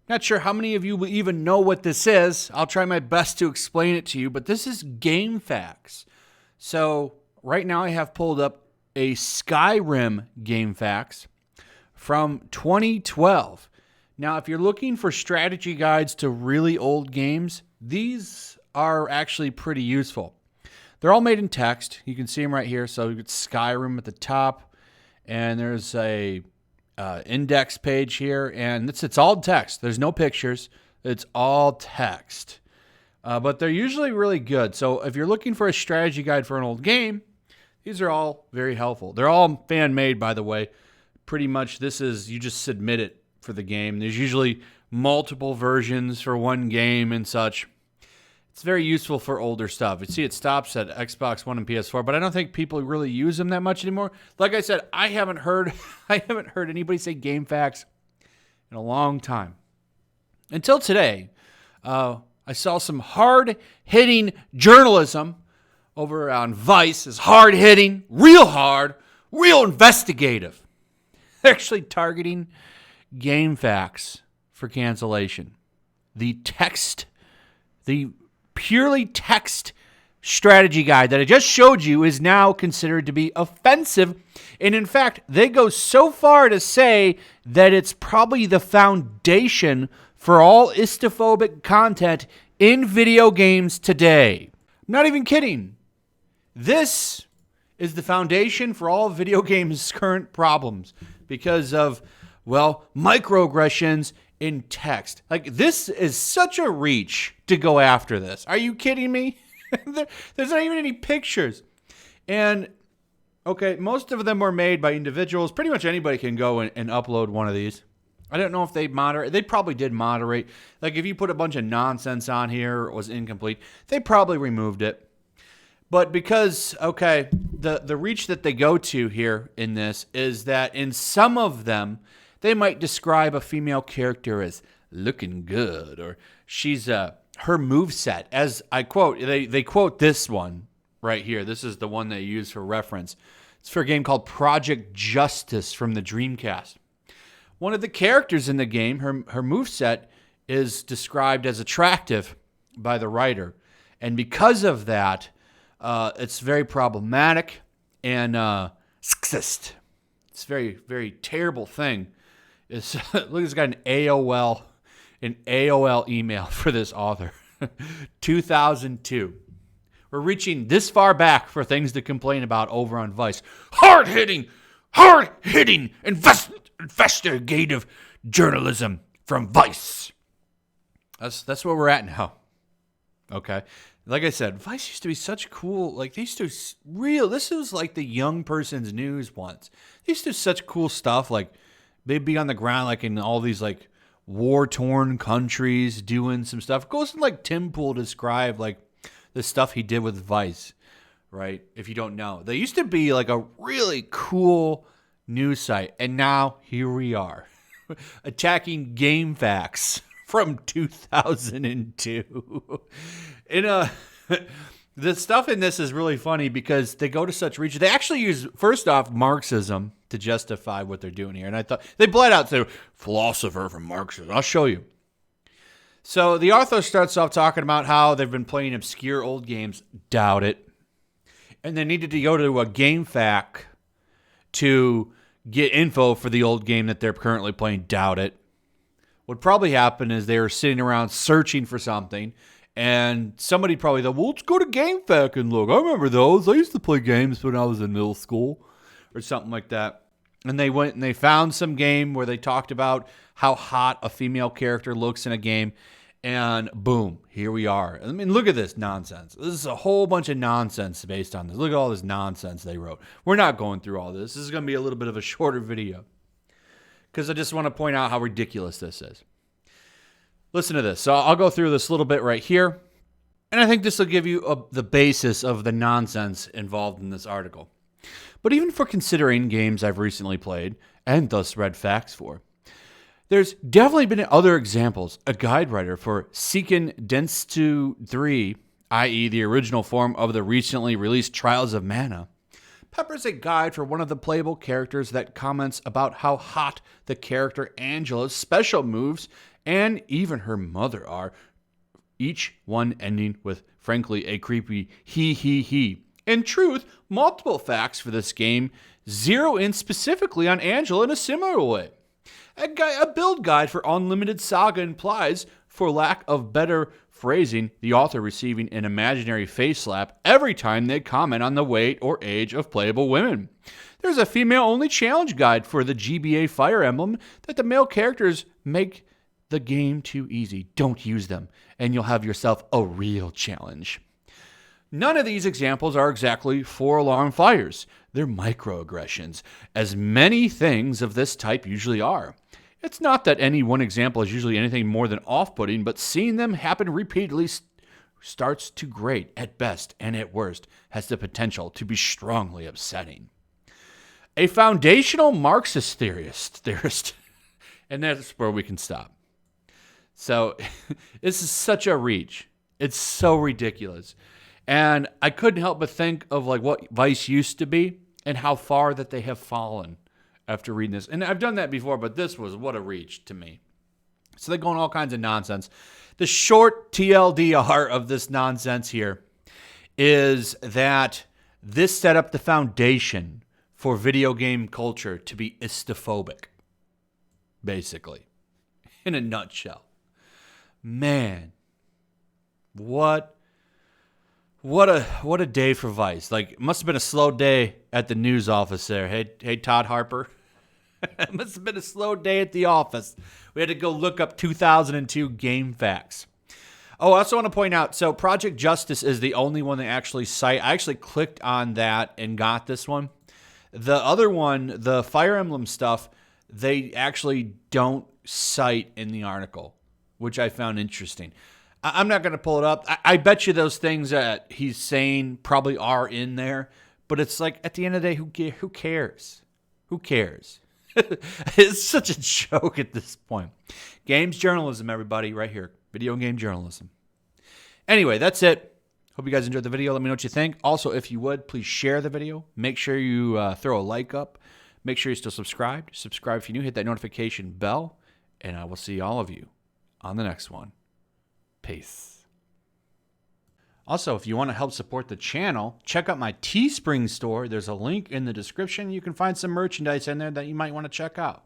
Not sure how many of you will even know what this is. I'll try my best to explain it to you, but this is game facts. So right now I have pulled up a Skyrim game facts from 2012. Now, if you're looking for strategy guides to really old games, these are actually pretty useful. They're all made in text. You can see them right here. So you get Skyrim at the top, and there's a index page here, and it's all text. There's no pictures. It's all text. But they're usually really good. So if you're looking for a strategy guide for an old game, these are all very helpful. They're all fan-made, by the way. Pretty much this is, you just submit it for the game. There's usually multiple versions for one game and such. It's very useful for older stuff. You see it stops at Xbox One and PS4, but I don't think people really use them that much anymore. Like I said, I haven't heard anybody say game facts in a long time. Until today, I saw some hard-hitting journalism over on Vice. Is hard-hitting, hard, real investigative. They're actually targeting game facts for cancellation. The purely text strategy guide that I just showed you is now considered to be offensive. And in fact, they go so far to say that it's probably the foundation for all istophobic content in video games today. I'm not even kidding. This is the foundation for all video games' current problems because of, microaggressions in text. Like, this is such a reach to go after this. Are you kidding me? There's not even any pictures. And, okay, most of them were made by individuals. Pretty much anybody can go and upload one of these. I don't know if they moderate. They probably did moderate. Like, if you put a bunch of nonsense on here or it was incomplete, they probably removed it. But because, the reach that they go to here in this is that in some of them, they might describe a female character as looking good, or she's her moveset. As I quote, they quote this one right here. This is the one they use for reference. It's for a game called Project Justice from the Dreamcast. One of the characters in the game, her moveset is described as attractive by the writer. And because of that, it's very problematic and sexist. It's a very, very terrible thing. Look, it's got an AOL email for this author. 2002. We're reaching this far back for things to complain about over on Vice. Hard-hitting, investigative journalism from Vice. That's where we're at now. Okay. Like I said, Vice used to be such cool, like they used to this was like the young person's news once. They used to do such cool stuff, like they'd be on the ground like in all these like war-torn countries doing some stuff. It goes to like Tim Pool describe like the stuff he did with Vice, right? If you don't know. They used to be like a really cool news site, and now here we are attacking game facts from 2002. The stuff in this is really funny because they go to such reach. They actually use, first off, Marxism to justify what they're doing here. And I thought they bled out to philosopher from Marxism. I'll show you. So the author starts off talking about how they've been playing obscure old games. Doubt it. And they needed to go to a game fact to get info for the old game that they're currently playing. Doubt it. What probably happened is they were sitting around searching for something, and somebody probably thought, well, let's go to GameFAQ and look. I remember those. I used to play games when I was in middle school or something like that. And they went and they found some game where they talked about how hot a female character looks in a game, and boom, here we are. I mean, look at this nonsense. This is a whole bunch of nonsense based on this. Look at all this nonsense they wrote. We're not going through all this. This is going to be a little bit of a shorter video because I just want to point out how ridiculous this is. Listen to this. So I'll go through this a little bit right here, and I think this will give you the basis of the nonsense involved in this article. But even for considering games I've recently played, and thus read facts for, there's definitely been other examples. A guide writer for Seiken Densetsu 3, i.e. the original form of the recently released Trials of Mana, peppers a guide for one of the playable characters that comments about how hot the character Angela's special moves and even her mother are, each one ending with, frankly, a creepy he. In truth, multiple facts for this game zero in specifically on Angela in a similar way. A build guide for Unlimited Saga implies, for lack of better phrasing, the author receiving an imaginary face slap every time they comment on the weight or age of playable women. There's a female-only challenge guide for the GBA Fire Emblem that the male characters make the game too easy. Don't use them, and you'll have yourself a real challenge. None of these examples are exactly 4-alarm fires. They're microaggressions, as many things of this type usually are. It's not that any one example is usually anything more than off-putting, but seeing them happen repeatedly starts to grate at best, and at worst has the potential to be strongly upsetting. A foundational Marxist theorist, and that's where we can stop. So this is such a reach. It's so ridiculous. And I couldn't help but think of like what Vice used to be and how far that they have fallen after reading this. And I've done that before, but this was what a reach to me. So they're going all kinds of nonsense. The short TLDR of this nonsense here is that this set up the foundation for video game culture to be istophobic, basically, in a nutshell. Man, what a day for Vice. Like, it must have been a slow day at the news office there. Hey, Todd Harper. It must have been a slow day at the office. We had to go look up 2002 game facts. Oh, I also want to point out, so Project Justice is the only one they actually cite. I actually clicked on that and got this one. The other one, the Fire Emblem stuff, they actually don't cite in the article, which I found interesting. I'm not going to pull it up. I bet you those things that he's saying probably are in there, but it's like, at the end of the day, who cares? Who cares? It's such a joke at this point. Games journalism, everybody, right here. Video game journalism. Anyway, that's it. Hope you guys enjoyed the video. Let me know what you think. Also, if you would, please share the video. Make sure you throw a like up. Make sure you're still subscribed. Subscribe if you're new. Hit that notification bell. And I will see all of you on the next one. Peace. Also, if you want to help support the channel, check out my Teespring store. There's a link in the description. You can find some merchandise in there that you might want to check out.